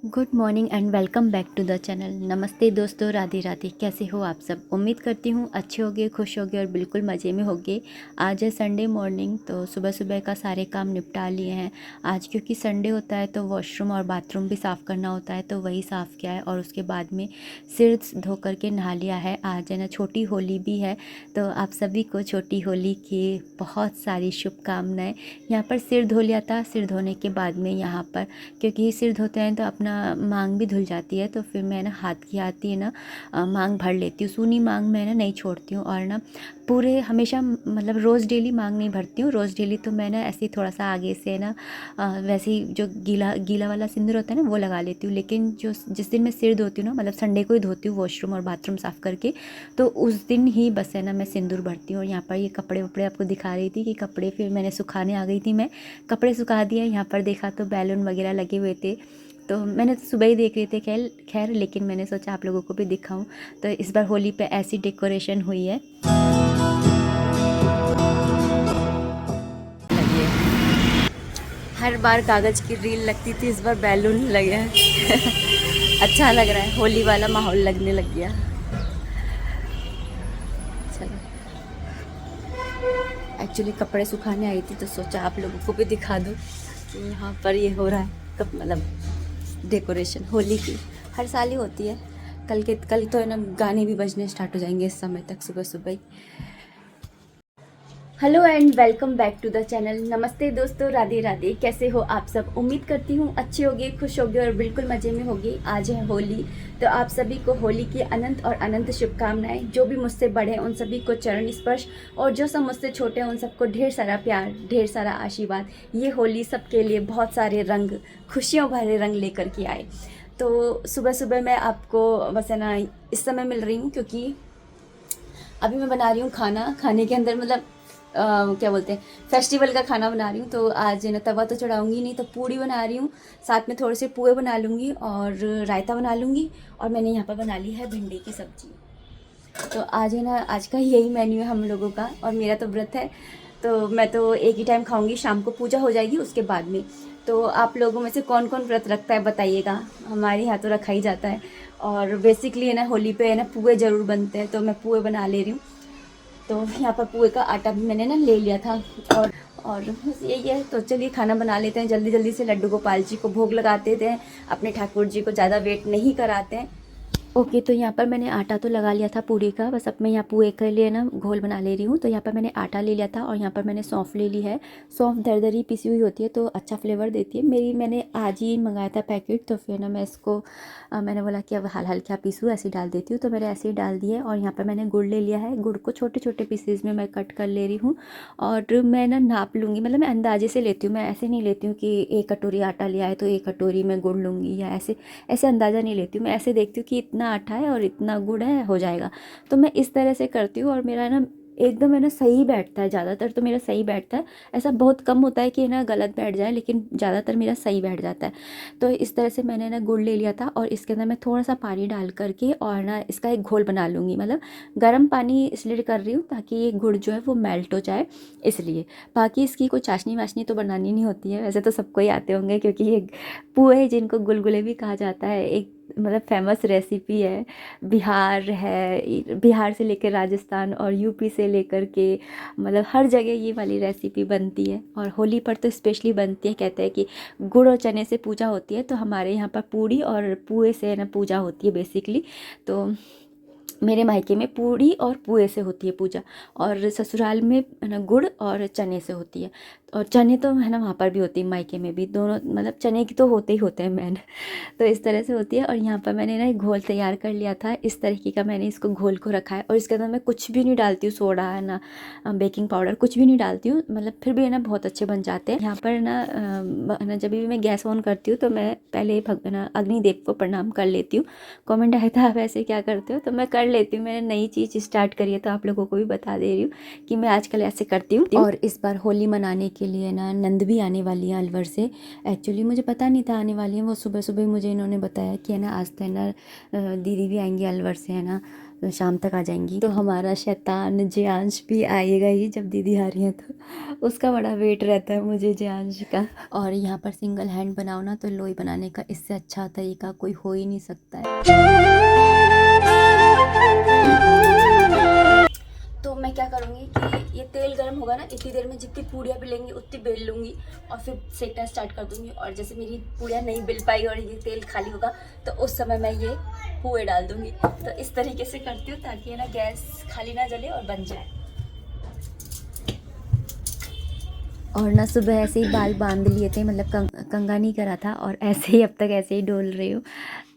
Good morning and welcome back to the channel. नमस्ते दोस्तों, राधे राधे। कैसे हो आप सब? उम्मीद करती हूँ अच्छे होगे, खुश होगे और बिल्कुल मज़े में होगे। आज है संडे मॉर्निंग, तो सुबह सुबह का सारे काम निपटा लिए हैं। आज क्योंकि संडे होता है तो वॉशरूम और बाथरूम भी साफ़ करना होता है, तो वही साफ़ किया है और उसके बाद में सिर धो कर के नहा लिया है। आज है ना छोटी होली भी है, तो आप सभी को छोटी होली की बहुत सारी शुभकामनाएँ। यहाँ पर सिर धो लिया था। सिर धोने के बाद में यहाँ पर क्योंकि सिर धोते हैं तो अपना मांग भी धुल जाती है, तो फिर मैं ना हाथ की आती है ना मांग भर लेती हूँ। सूनी मांग मैं ना नहीं छोड़ती हूँ और ना पूरे हमेशा मतलब रोज़ डेली मांग नहीं भरती हूँ। रोज़ डेली तो मैं ना ऐसे ही थोड़ा सा आगे से ना वैसे ही जो गीला गीला वाला सिंदूर होता है ना वो लगा लेती हूँ। लेकिन जो जिस दिन मैं सिर धोती हूँ ना, मतलब संडे को ही धोती हूँ वॉशरूम और बाथरूम साफ़ करके, तो उस दिन ही बस है ना मैं सिंदूर भरती हूँ। और यहाँ पर ये कपड़े वपड़े आपको दिखा रही थी कि कपड़े फिर मैंने सुखाने आ गई थी। मैं कपड़े सुखा दिए। यहाँ पर देखा तो बैलून वगैरह लगे हुए थे, तो मैंने तो सुबह ही देख रही थी खैर, लेकिन मैंने सोचा आप लोगों को भी दिखाऊं। तो इस बार होली पे ऐसी डेकोरेशन हुई है। हर बार कागज़ की रील लगती थी, इस बार बैलून लगे हैं। अच्छा लग रहा है, होली वाला माहौल लगने लग गया। चलो, एक्चुअली कपड़े सुखाने आई थी तो सोचा आप लोगों को भी दिखा दूँ कि यहाँ पर ये हो रहा है कब, मतलब डेकोरेशन होली की हर साल ही होती है। कल तो है ना गाने भी बजने स्टार्ट हो जाएंगे इस समय तक, सुबह सुबह ही। Hello and welcome back to the channel. नमस्ते दोस्तों, राधे राधे। कैसे हो आप सब? उम्मीद करती हूँ अच्छे होगे, खुश होगे और बिल्कुल मज़े में होगे। आज है होली, तो आप सभी को होली की अनंत और अनंत शुभकामनाएं। जो भी मुझसे बड़े हैं उन सभी को चरण स्पर्श, और जो सब मुझसे छोटे हैं उन सबको ढेर सारा प्यार, ढेर सारा आशीर्वाद। ये होली सबके लिए बहुत सारे रंग, खुशियों भरे रंग लेकर के आए। तो सुबह सुबह मैं आपको बस है ना इस समय मिल रही हूँ क्योंकि अभी मैं बना रही हूँ खाना। खाने के अंदर मतलब क्या बोलते हैं, फेस्टिवल का खाना बना रही हूँ। तो आज ना तवा तो चढ़ाऊँगी नहीं, तो पूड़ी बना रही हूँ, साथ में थोड़े से पुए बना लूँगी और रायता बना लूँगी। और मैंने यहाँ पर बना ली है भिंडी की सब्ज़ी। तो आज है ना, आज का यही मेन्यू है हम लोगों का। और मेरा तो व्रत है, तो मैं तो एक ही टाइम खाऊंगी, शाम को पूजा हो जाएगी उसके बाद में। तो आप लोगों में से कौन कौन व्रत रखता है बताइएगा। हमारे यहाँ तो रखा ही जाता है। और बेसिकली है ना होली पे है ना पुए ज़रूर बनते हैं, तो मैं पुए बना ले रही हूँ। तो यहाँ पर पुए का आटा भी मैंने ना ले लिया था। और बस यही है। तो चलिए खाना बना लेते हैं जल्दी जल्दी से। लड्डू गोपाल जी को भोग लगाते थे, अपने ठाकुर जी को ज़्यादा वेट नहीं कराते हैं। ओके, तो यहाँ पर मैंने आटा तो लगा लिया था पूरी का। बस अब मैं यहाँ पुए के लिए ना घोल बना ले रही हूँ। तो यहाँ पर मैंने आटा ले लिया था और यहाँ पर मैंने सौंफ ले ली है। सौंफ दरदरी पिसी हुई होती है तो अच्छा फ्लेवर देती है। मैंने आज ही मंगाया था पैकेट, तो फिर ना मैं इसको मैंने बोला कि अब हाल हाल क्या पीसूँ, ऐसे ही डाल देती हूँ। तो मैंने ऐसे ही डाल दिया है। और यहाँ पर मैंने गुड़ ले लिया है। गुड़ को छोटे छोटे पीसेज में मैं कट कर ले रही हूँ। और मैं ना नाप लूँगी, मतलब मैं अंदाजे से लेती हूँ। मैं ऐसे नहीं लेती हूँ कि एक कटोरी आटा लिया है तो एक कटोरी में गुड़ लूँगी, या ऐसे ऐसे अंदाज़ा नहीं लेती हूँ। मैं ऐसे देखती हूँ कि इतना आटा है और इतना गुड़ है, हो जाएगा। तो मैं इस तरह से करती हूँ और मेरा ना एकदम है ना सही बैठता है। ज़्यादातर तो मेरा सही बैठता है। ऐसा बहुत कम होता है कि ना गलत बैठ जाए, लेकिन ज़्यादातर मेरा सही बैठ जाता है। तो इस तरह से मैंने ना गुड़ ले लिया था और इसके अंदर मैं थोड़ा सा पानी डाल करके और ना इसका एक घोल बना लूँगी। मतलब गर्म पानी इसलिए कर रही हूँ ताकि ये गुड़ जो है वो मेल्ट हो जाए, इसलिए। बाकी इसकी कोई चाशनी वाशनी तो बनानी नहीं होती है, वैसे तो सबको ही आते होंगे क्योंकि ये पुए जिनको गुलगुले भी कहा जाता है, एक मतलब फेमस रेसिपी है। बिहार से लेकर राजस्थान और यूपी से लेकर के मतलब हर जगह ये वाली रेसिपी बनती है। और होली पर तो स्पेशली बनती है। कहते हैं कि गुड़ और चने से पूजा होती है, तो हमारे यहाँ पर पूड़ी और पुए से ना पूजा होती है बेसिकली। तो मेरे मायके में पूड़ी और पुए से होती है पूजा, और ससुराल में है ना गुड़ और चने से होती है। और चने तो है ना वहाँ पर भी होती है, मायके में भी, दोनों मतलब चने की तो होते ही होते हैं मेन। तो इस तरह से होती है। और यहाँ पर मैंने ना एक घोल तैयार कर लिया था, इस तरीके का मैंने इसको घोल को रखा है। और इसके अंदर मैं कुछ भी नहीं डालती हूँ, सोडा है ना बेकिंग पाउडर कुछ भी नहीं डालती हूँ, मतलब फिर भी है ना बहुत अच्छे बन जाते हैं। यहाँ पर ना जब भी मैं गैस ऑन करती हूँ तो मैं पहले ना अग्निदेव को प्रणाम कर लेती हूँ। कमेंट आया था आप ऐसे क्या करते हो, तो मैं कर लेती हूँ। मैंने नई चीज़ स्टार्ट करी है तो आप लोगों को भी बता दे रही हूँ कि मैं आजकल ऐसे करती हूँ। और इस बार होली मनाने के लिए ना नंद भी आने वाली है अलवर से। एक्चुअली मुझे पता नहीं था आने वाली है, वो सुबह सुबह मुझे इन्होंने बताया कि है ना आज तो है ना दीदी भी आएंगी अलवर से, है ना। शाम तक आ जाएंगी। तो हमारा शैतान जियांश भी आएगा ही, जब दीदी आ रही हैं तो उसका बड़ा वेट रहता है मुझे जियांश का। और यहाँ पर सिंगल हैंड बनाओ ना तो लोई बनाने का इससे अच्छा तरीका कोई हो ही नहीं सकता है। तो मैं क्या करूँगी कि ये तेल गर्म होगा ना, इतनी देर में जितनी पूड़ियाँ बेलेंगी उतनी बेल लूँगी और फिर सेकना स्टार्ट कर दूँगी। और जैसे मेरी पूड़ियाँ नहीं बेल पाई और ये तेल खाली होगा तो उस समय मैं ये पुए डाल दूँगी। तो इस तरीके से करती हूँ ताकि है ना गैस खाली ना जले और बन जाए। और ना सुबह ऐसे ही बाल बांध लिए थे, मतलब कंघा नहीं करा था, और ऐसे ही अब तक ऐसे ही डोल रही हूँ।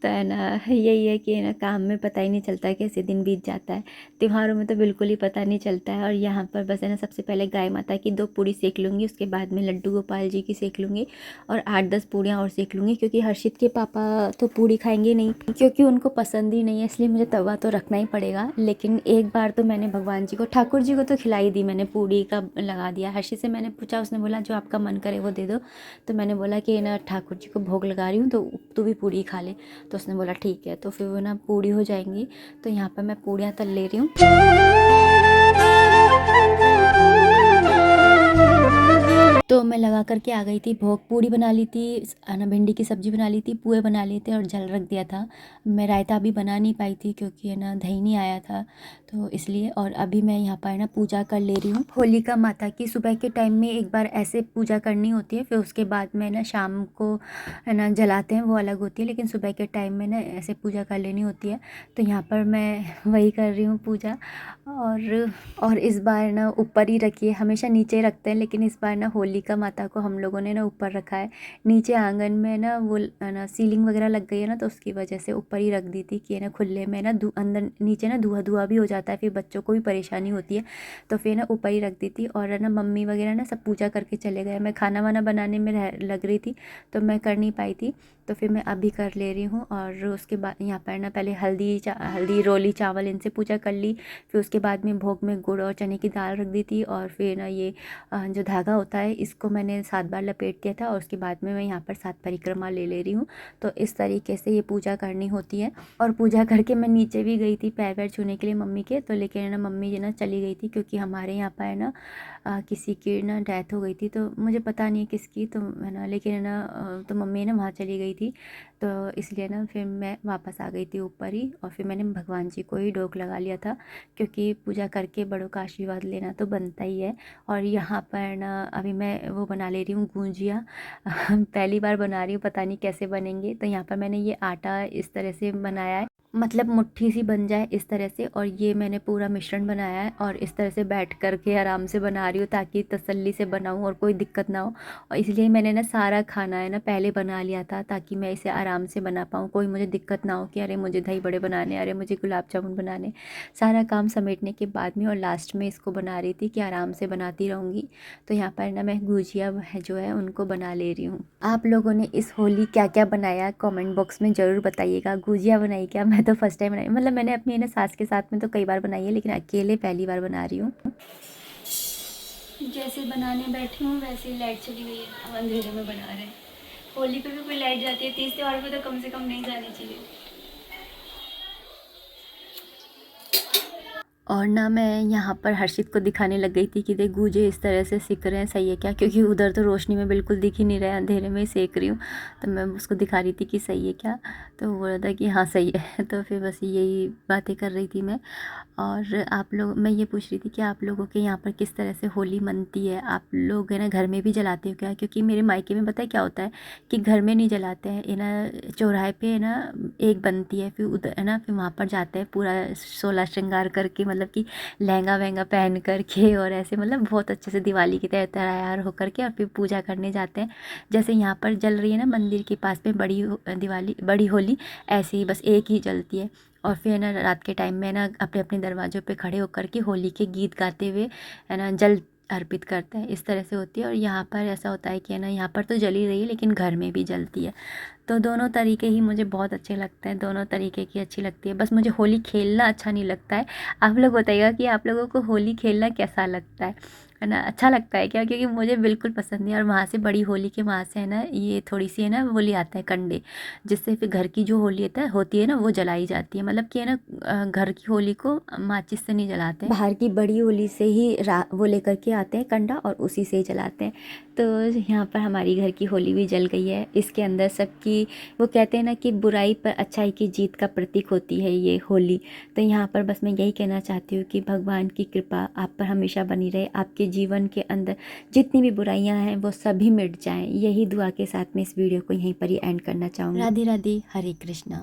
तो है ना यही है कि है ना काम में पता ही नहीं चलता है कैसे दिन बीत जाता है। त्योहारों में तो बिल्कुल ही पता नहीं चलता है। और यहाँ पर बस है ना सबसे पहले गाय माता की 2 पूड़ी सेक लूँगी, उसके बाद में लड्डू गोपाल जी की सेक लूँगी और 8-10 पूड़ियाँ और सेक लूँगी, क्योंकि हर्षित के पापा तो पूड़ी खाएंगे नहीं, क्योंकि उनको पसंद ही नहीं है, इसलिए मुझे तवा तो रखना ही पड़ेगा। लेकिन एक बार तो मैंने भगवान जी को, ठाकुर जी को तो खिलाई दी मैंने, पूड़ी का लगा दिया। हर्षित से मैंने पूछा, उसने बोला जो आपका मन करे वो दे दो। तो मैंने बोला कि ना ठाकुर जी को भोग लगा रही हूँ तो तू भी पूड़ी खा ले। तो उसने बोला ठीक है। तो फिर वो ना पूड़ी हो जाएंगी। तो यहाँ पर मैं पूड़ियाँ तल ले रही हूँ। तो मैं लगा करके आ गई थी भोग। पूड़ी बना ली थी, ना भिंडी की सब्ज़ी बना ली थी, पुए बना लिए थे और जल रख दिया था। मैं रायता भी बना नहीं पाई थी क्योंकि है ना दही नहीं आया था, तो इसलिए। और अभी मैं यहाँ पर ना पूजा कर ले रही हूँ होलिका माता की। सुबह के टाइम में एक बार ऐसे पूजा करनी होती है, फिर उसके बाद में ना शाम को है ना जलाते हैं, वो अलग होती है। लेकिन सुबह के टाइम में ना ऐसे पूजा कर लेनी होती है। तो यहाँ पर मैं वही कर रही हूँ पूजा। और इस बार ना ऊपर ही रखी है, हमेशा नीचे रखते हैं, लेकिन इस बार ना होलिका माता को हम लोगों ने ना ऊपर रखा है। नीचे आंगन में ना वो ना सीलिंग वगैरह लग गई है ना, तो उसकी वजह से ऊपर ही रख दी थी कि ना खुले में ना अंदर नीचे ना धुआं धुआं भी हो जाता है, फिर बच्चों को भी परेशानी होती है। तो फिर ना ऊपर ही रख दी थी। और ना मम्मी वगैरह ना सब पूजा करके चले गए, मैं खाना वाना बनाने में लग रही थी तो मैं कर नहीं पाई थी। तो फिर मैं अभी कर ले रही हूँ। और उसके बाद यहाँ पर ना पहले हल्दी रोली चावल इनसे पूजा कर ली। फिर उसके बाद में भोग में गुड़ और चने की दाल रख दी थी। और फिर ना ये जो धागा होता है इसको मैंने 7 बार लपेट दिया था। और उसके बाद में मैं यहाँ पर 7 परिक्रमा ले रही हूँ। तो इस तरीके से ये पूजा करनी होती है। और पूजा करके मैं नीचे भी गई थी पैर वैर छूने के लिए मम्मी के, तो लेकिन ना मम्मी जी ना चली गई थी, क्योंकि हमारे यहाँ पर है ना किसी की ना डेथ हो गई थी। तो मुझे पता नहीं है किसकी, तो है ना, लेकिन है ना तो मम्मी ना वहाँ चली गई थी। तो इसलिए ना फिर मैं वापस आ गई थी ऊपर ही। और फिर मैंने भगवान जी को ही डोक लगा लिया था, क्योंकि पूजा करके बड़ों का आशीर्वाद लेना तो बनता ही है। और यहाँ पर ना अभी मैं वो बना ले रही हूँ गुंजिया। पहली बार बना रही हूँ, पता नहीं कैसे बनेंगे। तो यहाँ पर मैंने ये आटा इस तरह से बनाया है, मतलब मुट्ठी सी बन जाए इस तरह से। और ये मैंने पूरा मिश्रण बनाया है और इस तरह से बैठ कर के आराम से बना रही हूँ, ताकि तसल्ली से बनाऊँ और कोई दिक्कत ना हो। और इसलिए मैंने ना सारा खाना है ना पहले बना लिया था, ताकि मैं इसे आराम से बना पाऊँ, कोई मुझे दिक्कत ना हो कि अरे मुझे दही बड़े बनाने, अरे मुझे गुलाब जामुन बनाने। सारा काम समेटने के बाद में और लास्ट में इसको बना रही थी कि आराम से बनाती रहूँगी। तो यहाँ पर ना मैं गुजिया जो है उनको बना ले रही हूँ। आप लोगों ने इस होली क्या क्या बनाया कमेंट बॉक्स में ज़रूर बताइएगा। गुजिया बनाई क्या? मैं तो फर्स्ट टाइम बनाई, मतलब मैंने अपनी ना सास के साथ में तो कई बार बनाई है, लेकिन अकेले पहली बार बना रही हूँ। जैसे बनाने बैठी हूँ वैसे ही लाइट चली गई है, अब अंधेरे में बना रहे हैं। होली पे भी कोई लाइट जाती है, तीज त्योहार पे तो कम से कम नहीं जानी चाहिए। और ना मैं यहाँ पर हर्षित को दिखाने लग गई थी कि देख गूंजे इस तरह से सिक रहे हैं, सही है क्या? क्योंकि उधर तो रोशनी में बिल्कुल दिख ही नहीं रहा है, अंधेरे में ही सेक रही हूँ। तो मैं उसको दिखा रही थी कि सही है क्या, तो वो बोल रहा था कि हाँ सही है। तो फिर बस यही बातें कर रही थी मैं। और आप लोग, मैं ये पूछ रही थी कि आप लोगों के यहाँ पर किस तरह से होली मनती है? आप लोग है ना घर में भी जलाते हो क्या? क्योंकि मेरे मायके में पता है क्या होता है कि घर में नहीं जलाते हैं, है ना चौराहे पे है ना एक बनती है, फिर उधर है ना, फिर वहाँ पर जाते हैं पूरा 16 श्रृंगार करके, मतलब कि लहंगा वहंगा पहन करके और ऐसे, मतलब बहुत अच्छे से दिवाली की तरह तैयार होकर के, और फिर पूजा करने जाते हैं। जैसे यहाँ पर जल रही है ना मंदिर के पास में दिवाली, बड़ी होली, ऐसे ही बस एक ही जलती है। और फिर ना रात के टाइम में ना अपने अपने दरवाज़ों पे खड़े होकर के होली के गीत गाते हुए है ना जल अर्पित करते हैं, इस तरह से होती है। और यहाँ पर ऐसा होता है कि है ना यहाँ पर तो जल ही रही है, लेकिन घर में भी जलती है। तो दोनों तरीके ही मुझे बहुत अच्छे लगते हैं, दोनों तरीके की अच्छी लगती है, बस मुझे होली खेलना अच्छा नहीं लगता है। आप लोग बताइएगा कि आप लोगों को होली खेलना कैसा लगता है। है ना। अच्छा लगता है क्या, क्योंकि मुझे बिल्कुल पसंद नहीं है। और वहाँ से बड़ी होली के वहाँ से है ना ये थोड़ी सी है ना वो ले आते हैं कंडे, जिससे फिर घर की जो होली होती है ना वो जलाई जाती है। मतलब कि है ना घर की होली को माचिस से नहीं जलाते हैं, बाहर की बड़ी होली से ही वो लेकर के आते हैं कंडा और उसी से ही जलाते हैं। तो यहाँ पर हमारी घर की होली भी जल गई है। इसके अंदर सबकी, वो कहते हैं ना कि बुराई पर अच्छाई की जीत का प्रतीक होती है ये होली। तो यहाँ पर बस मैं यही कहना चाहती हूँ कि भगवान की कृपा आप पर हमेशा बनी रहे, आपके जीवन के अंदर जितनी भी बुराइयाँ हैं वो सभी मिट जाएं। यही दुआ के साथ मैं इस वीडियो को यहीं पर ही एंड करना चाहूँगी। राधे राधे, हरे कृष्णा।